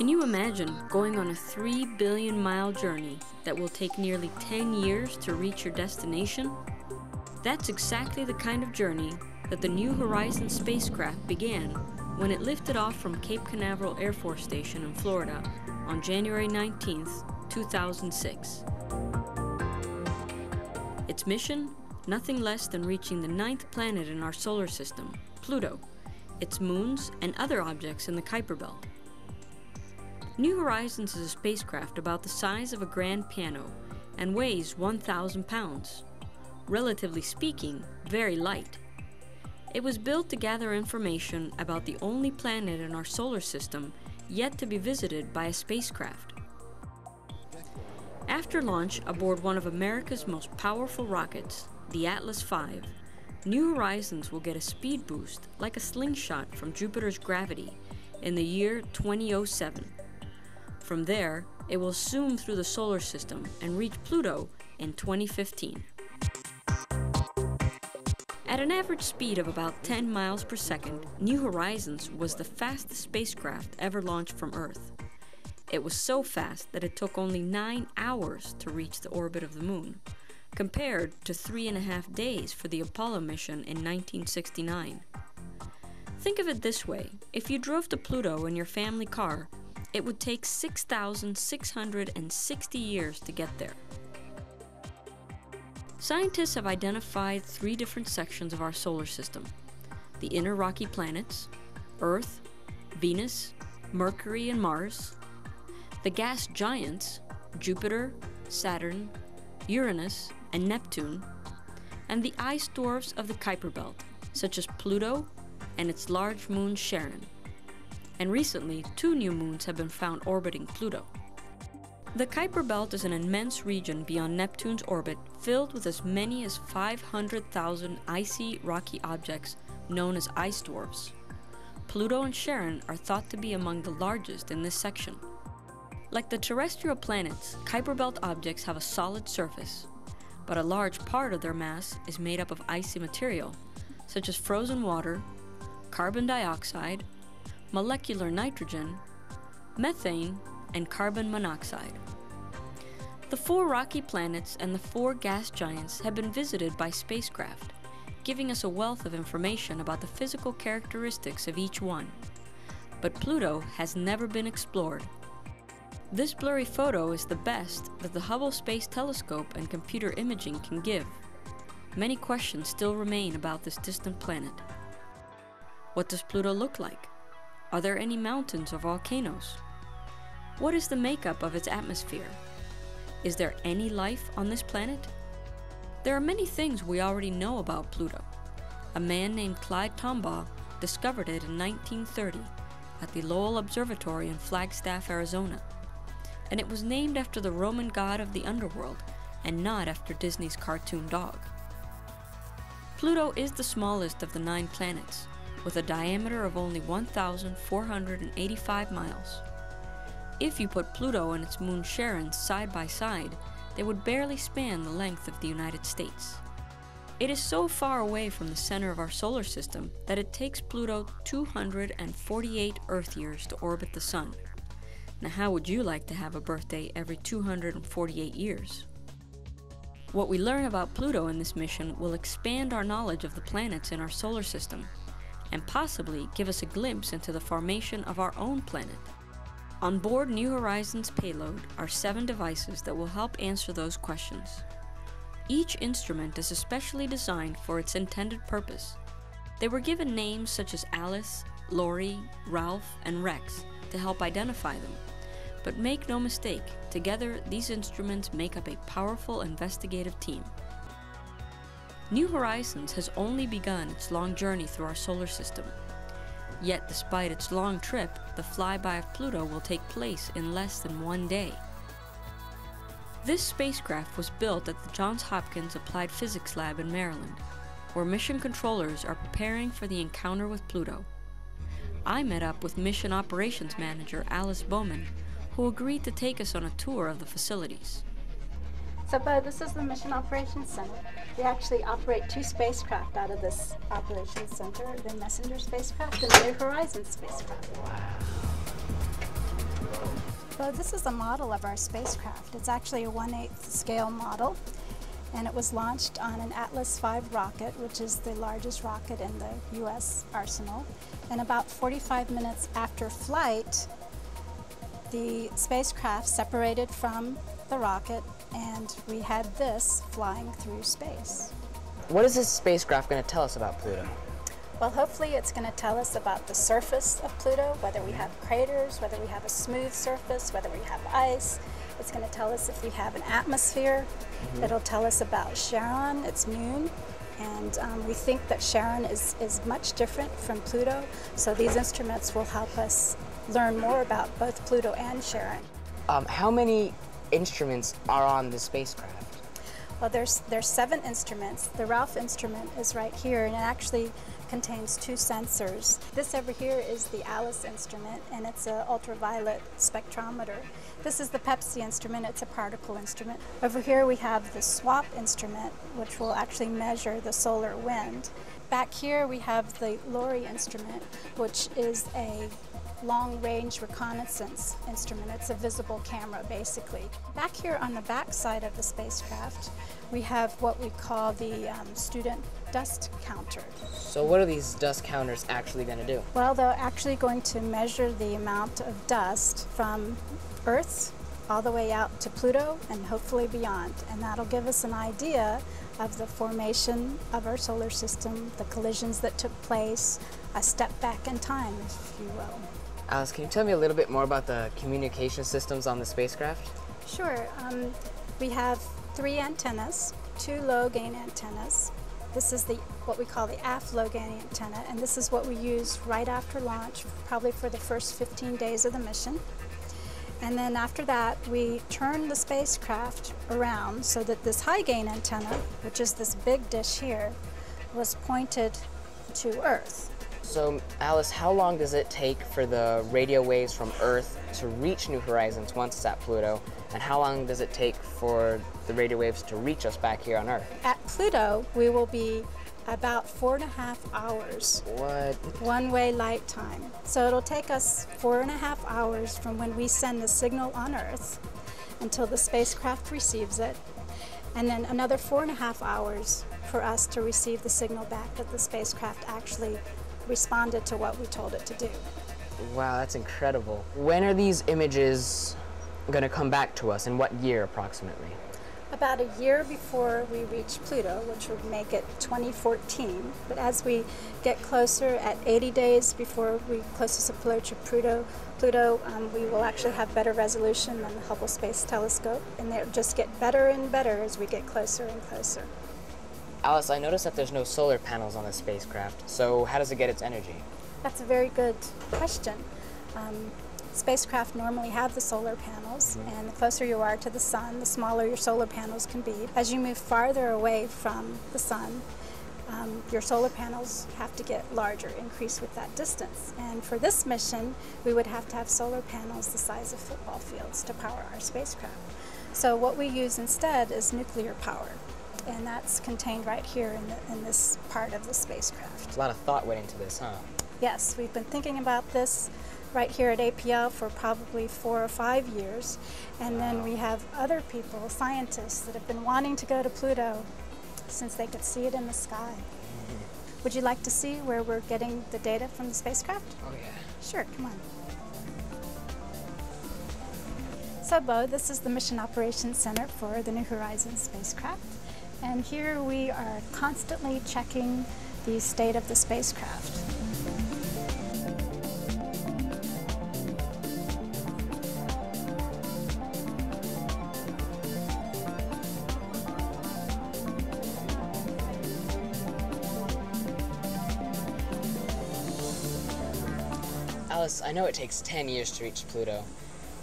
Can you imagine going on a 3 billion mile journey that will take nearly 10 years to reach your destination? That's exactly the kind of journey that the New Horizons spacecraft began when it lifted off from Cape Canaveral Air Force Station in Florida on January 19, 2006. Its mission? Nothing less than reaching the 9th planet in our solar system, Pluto, its moons, and other objects in the Kuiper Belt. New Horizons is a spacecraft about the size of a grand piano and weighs 1,000 pounds. Relatively speaking, very light. It was built to gather information about the only planet in our solar system yet to be visited by a spacecraft. After launch aboard one of America's most powerful rockets, the Atlas V, New Horizons will get a speed boost like a slingshot from Jupiter's gravity in the year 2007. From there, it will zoom through the solar system and reach Pluto in 2015. At an average speed of about 10 miles per second, New Horizons was the fastest spacecraft ever launched from Earth. It was so fast that it took only 9 hours to reach the orbit of the Moon, compared to 3.5 days for the Apollo mission in 1969. Think of it this way: if you drove to Pluto in your family car, it would take 6,660 years to get there. Scientists have identified 3 different sections of our solar system: the inner rocky planets, Earth, Venus, Mercury, and Mars; the gas giants, Jupiter, Saturn, Uranus, and Neptune; and the ice dwarfs of the Kuiper Belt, such as Pluto and its large moon Charon. And recently, 2 new moons have been found orbiting Pluto. The Kuiper Belt is an immense region beyond Neptune's orbit, filled with as many as 500,000 icy, rocky objects known as ice dwarfs. Pluto and Charon are thought to be among the largest in this section. Like the terrestrial planets, Kuiper Belt objects have a solid surface, but a large part of their mass is made up of icy material, such as frozen water, carbon dioxide, molecular nitrogen, methane, and carbon monoxide. The 4 rocky planets and the 4 gas giants have been visited by spacecraft, giving us a wealth of information about the physical characteristics of each one. But Pluto has never been explored. This blurry photo is the best that the Hubble Space Telescope and computer imaging can give. Many questions still remain about this distant planet. What does Pluto look like? Are there any mountains or volcanoes? What is the makeup of its atmosphere? Is there any life on this planet? There are many things we already know about Pluto. A man named Clyde Tombaugh discovered it in 1930 at the Lowell Observatory in Flagstaff, Arizona. And it was named after the Roman god of the underworld and not after Disney's cartoon dog. Pluto is the smallest of the 9 planets, with a diameter of only 1,485 miles. If you put Pluto and its moon Charon side by side, they would barely span the length of the United States. It is so far away from the center of our solar system that it takes Pluto 248 Earth years to orbit the Sun. Now, how would you like to have a birthday every 248 years? What we learn about Pluto in this mission will expand our knowledge of the planets in our solar system, and possibly give us a glimpse into the formation of our own planet. On board New Horizons payload are 7 devices that will help answer those questions. Each instrument is especially designed for its intended purpose. They were given names such as Alice, Lori, Ralph, and Rex to help identify them. But make no mistake, together these instruments make up a powerful investigative team. New Horizons has only begun its long journey through our solar system. Yet despite its long trip, the flyby of Pluto will take place in less than 1 day. This spacecraft was built at the Johns Hopkins Applied Physics Lab in Maryland, where mission controllers are preparing for the encounter with Pluto. I met up with Mission Operations Manager Alice Bowman, who agreed to take us on a tour of the facilities. So, Bo, this is the Mission Operations Center. We actually operate 2 spacecraft out of this operations center, the Messenger spacecraft and the New Horizons spacecraft. So this is a model of our spacecraft. It's actually a 1/8 scale model, and it was launched on an Atlas V rocket, which is the largest rocket in the U.S. arsenal. And about 45 minutes after flight, the spacecraft separated from the rocket, and we had this flying through space. What is this spacecraft going to tell us about Pluto? Well, hopefully it's going to tell us about the surface of Pluto, whether we have craters, whether we have a smooth surface, whether we have ice. It's going to tell us if we have an atmosphere. It'll tell us about Charon, its moon, and we think that Charon is much different from Pluto, so these instruments will help us learn more about both Pluto and Charon. How many instruments are on the spacecraft? Well, there's 7 instruments. The Ralph instrument is right here, and it actually contains 2 sensors. This over here is the Alice instrument, and it's an ultraviolet spectrometer. This is the Pepsi instrument. It's a particle instrument. Over here we have the SWAP instrument, which will actually measure the solar wind. Back here we have the LORRI instrument, which is a long-range reconnaissance instrument. It's a visible camera, basically. Back here on the back side of the spacecraft, we have what we call the student dust counter. So what are these dust counters actually going to do? Well, they're actually going to measure the amount of dust from Earth all the way out to Pluto and hopefully beyond. And that'll give us an idea of the formation of our solar system, the collisions that took place, a step back in time, if you will. Alice, can you tell me a little bit more about the communication systems on the spacecraft? Sure. We have 3 antennas, 2 low-gain antennas. This is what we call the aft low-gain antenna, and this is what we use right after launch, probably for the first 15 days of the mission. And then after that, we turn the spacecraft around so that this high-gain antenna, which is this big dish here, was pointed to Earth. So, Alice, how long does it take for the radio waves from Earth to reach New Horizons once it's at Pluto? And how long does it take for the radio waves to reach us back here on Earth? At Pluto, we will be about 4.5 hours. What? One-way light time. So it'll take us 4.5 hours from when we send the signal on Earth until the spacecraft receives it, and then another 4.5 hours for us to receive the signal back that the spacecraft actually responded to what we told it to do. Wow, that's incredible. When are these images going to come back to us? In what year, approximately? About a year before we reach Pluto, which would make it 2014. But as we get closer, at 80 days before we closest approach of Pluto, we will actually have better resolution than the Hubble Space Telescope, and they'll just get better and better as we get closer and closer. Alice, I noticed that there's no solar panels on this spacecraft, so how does it get its energy? That's a very good question. Spacecraft normally have the solar panels, and the closer you are to the sun, the smaller your solar panels can be. As you move farther away from the sun, your solar panels have to get larger, increase with that distance. And for this mission, we would have to have solar panels the size of football fields to power our spacecraft. So what we use instead is nuclear power, and that's contained right here in this part of the spacecraft. A lot of thought went into this, huh? Yes, we've been thinking about this right here at APL for probably 4 or 5 years, and then we have other people, scientists, that have been wanting to go to Pluto since they could see it in the sky. Would you like to see where we're getting the data from the spacecraft? Oh yeah. Sure, come on. So Bo, this is the Mission Operations Center for the New Horizons spacecraft, and here we are constantly checking the state of the spacecraft. Alice, I know it takes 10 years to reach Pluto,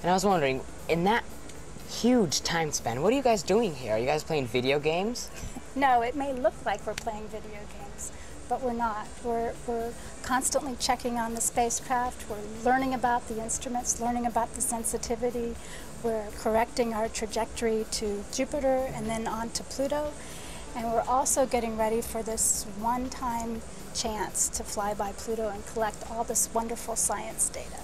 and I was wondering, in that huge time span, what are you guys doing here? Are you guys playing video games? No, it may look like we're playing video games, but we're not. We're constantly checking on the spacecraft. We're learning about the instruments, learning about the sensitivity. We're correcting our trajectory to Jupiter and then on to Pluto. And we're also getting ready for this one-time chance to fly by Pluto and collect all this wonderful science data.